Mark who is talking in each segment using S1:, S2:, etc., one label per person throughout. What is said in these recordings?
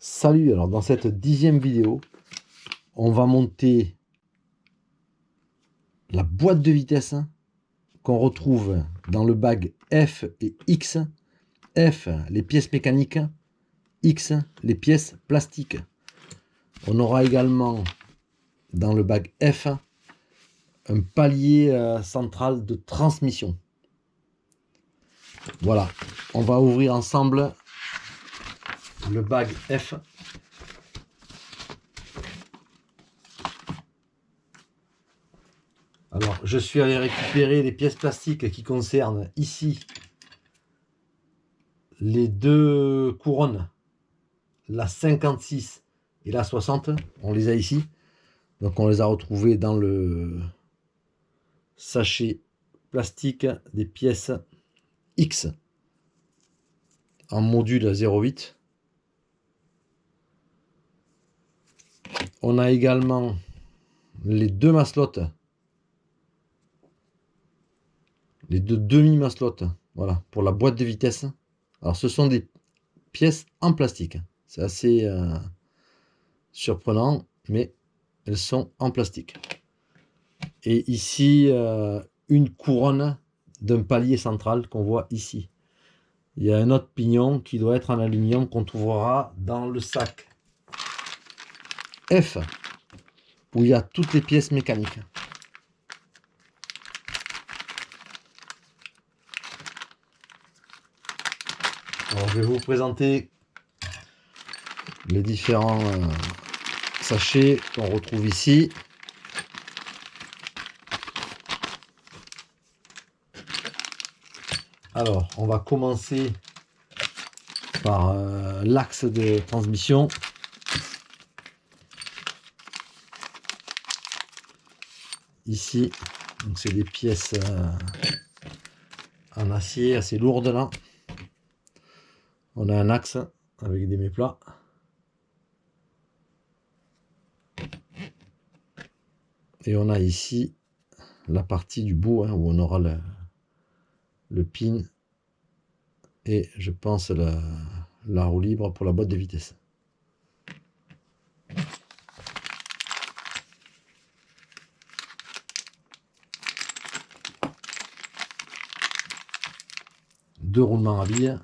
S1: Salut, alors dans cette 10e vidéo, on va monter la boîte de vitesse qu'on retrouve dans le bag F et X. F, les pièces mécaniques, X, les pièces plastiques. On aura également dans le bag F un palier central de transmission. Voilà, on va ouvrir ensemble le bag F. Alors, je suis allé récupérer les pièces plastiques qui concernent ici les deux couronnes, la 56 et la 60. On les a ici. Donc, on les a retrouvées dans le sachet plastique des pièces X en module 0,8. On a également les deux maslottes, les deux demi-maslottes, voilà, pour la boîte de vitesse. Alors, ce sont des pièces en plastique. C'est assez surprenant, mais elles sont en plastique. Et ici, une couronne d'un palier central qu'on voit ici. Il y a un autre pignon qui doit être en aluminium qu'on trouvera dans le sac F, où il y a toutes les pièces mécaniques. Alors, je vais vous présenter les différents sachets qu'on retrouve ici. Alors, on va commencer par l'axe de transmission. Ici, donc c'est des pièces en acier assez lourdes là. On a un axe avec des méplats. Et on a ici la partie du bout où on aura le pin et je pense la roue libre pour la boîte de vitesse. Deux roulements à billes.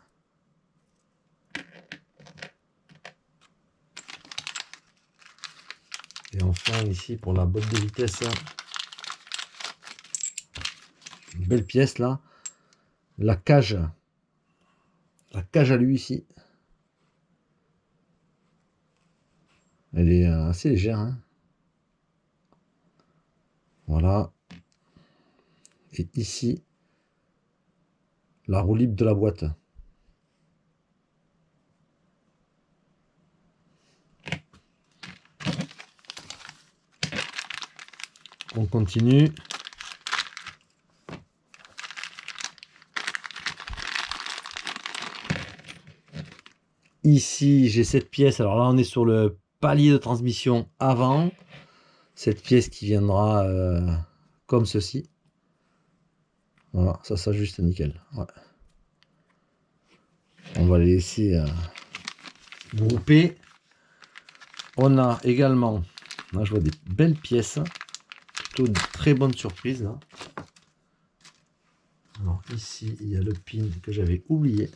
S1: Et enfin ici pour la boîte de vitesse, une belle pièce là, la cage à lui ici. Elle est assez légère, hein. Voilà. Et ici, la roue libre de la boîte. On continue. Ici, j'ai cette pièce. Alors là, on est sur le palier de transmission avant. Cette pièce qui viendra comme ceci. Voilà, ça s'ajuste nickel. Ouais. On va les laisser grouper. On a également, là je vois des belles pièces, plutôt de très bonnes surprises là. Alors ici, il y a le pin que j'avais oublié.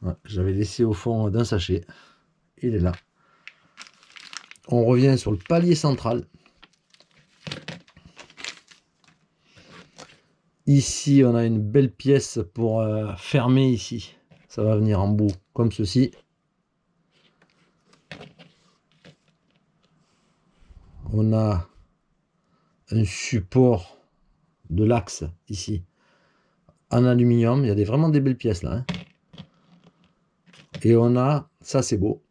S1: Ouais, j'avais laissé au fond d'un sachet. Il est là. On revient sur le palier central. Ici, on a une belle pièce pour fermer ici. Ça va venir en bout comme ceci. On a un support de l'axe ici en aluminium. Il y a vraiment des belles pièces là, hein. Et on a, ça c'est beau,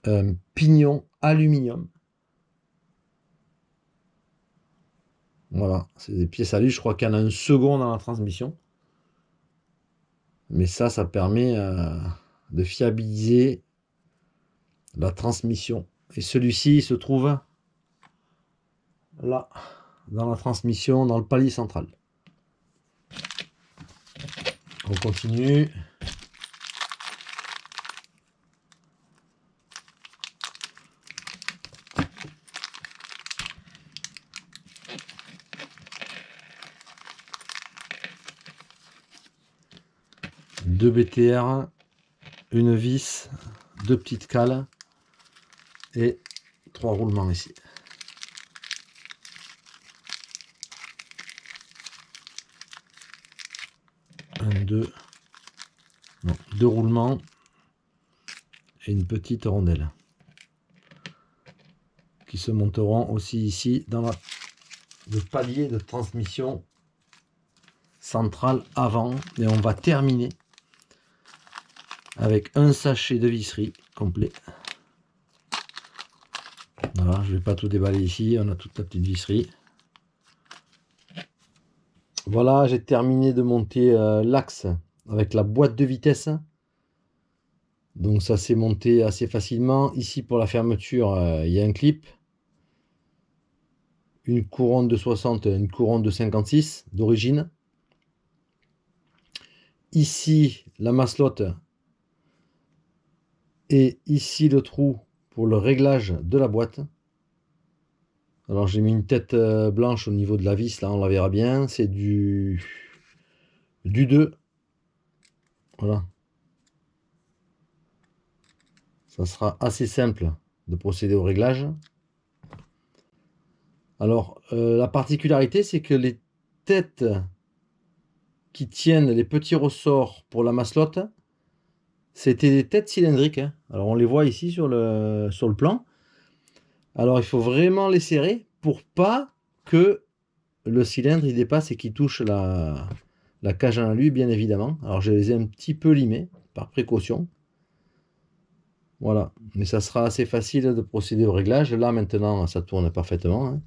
S1: un pignon aluminium. Voilà, c'est des pièces à lui. Je crois qu'il y en a un second dans la transmission. Mais ça permet de fiabiliser la transmission. Et celui-ci se trouve là, dans la transmission, dans le palier central. On continue. 2 BTR, une vis, 2 petites cales et 3 roulements ici. Deux roulements et une petite rondelle qui se monteront aussi ici dans le palier de transmission centrale avant. Et on va terminer avec un sachet de visserie complet. Voilà, je ne vais pas tout déballer ici, on a toute la petite visserie. Voilà, j'ai terminé de monter l'axe avec la boîte de vitesse. Donc ça s'est monté assez facilement. Ici pour la fermeture, il y a un clip. Une couronne de 60, une couronne de 56 d'origine. Ici la maslotte. Et ici le trou pour le réglage de la boîte. Alors j'ai mis une tête blanche au niveau de la vis, là on la verra bien. C'est du 2. Voilà. Ça sera assez simple de procéder au réglage. Alors la particularité, c'est que les têtes qui tiennent les petits ressorts pour la maslotte, c'était des têtes cylindriques. Hein. Alors on les voit ici sur le plan. Alors il faut vraiment les serrer pour pas que le cylindre il dépasse et qu'il touche la cage en alu, bien évidemment. Alors je les ai un petit peu limés par précaution. Voilà, mais ça sera assez facile de procéder au réglage. Là maintenant ça tourne parfaitement. Hein.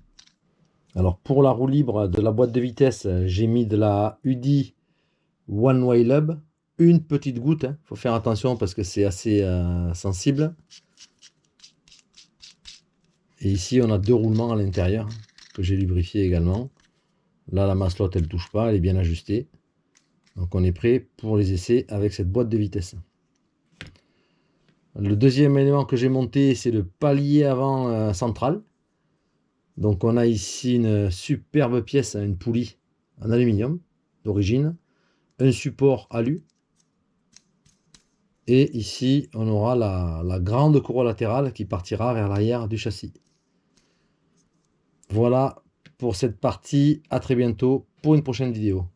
S1: Alors pour la roue libre de la boîte de vitesse, j'ai mis de la UDI One Way Lub. Une petite goutte, hein. Faut faire attention parce que c'est assez sensible. Et ici on a 2 roulements à l'intérieur que j'ai lubrifié également. Là la maslotte elle touche pas, elle est bien ajustée. Donc on est prêt pour les essais avec cette boîte de vitesse. Le deuxième élément que j'ai monté, c'est le palier avant central. Donc on a ici une superbe pièce, une poulie en aluminium d'origine, un support alu. Et ici, on aura la grande courroie latérale qui partira vers l'arrière du châssis. Voilà pour cette partie. À très bientôt pour une prochaine vidéo.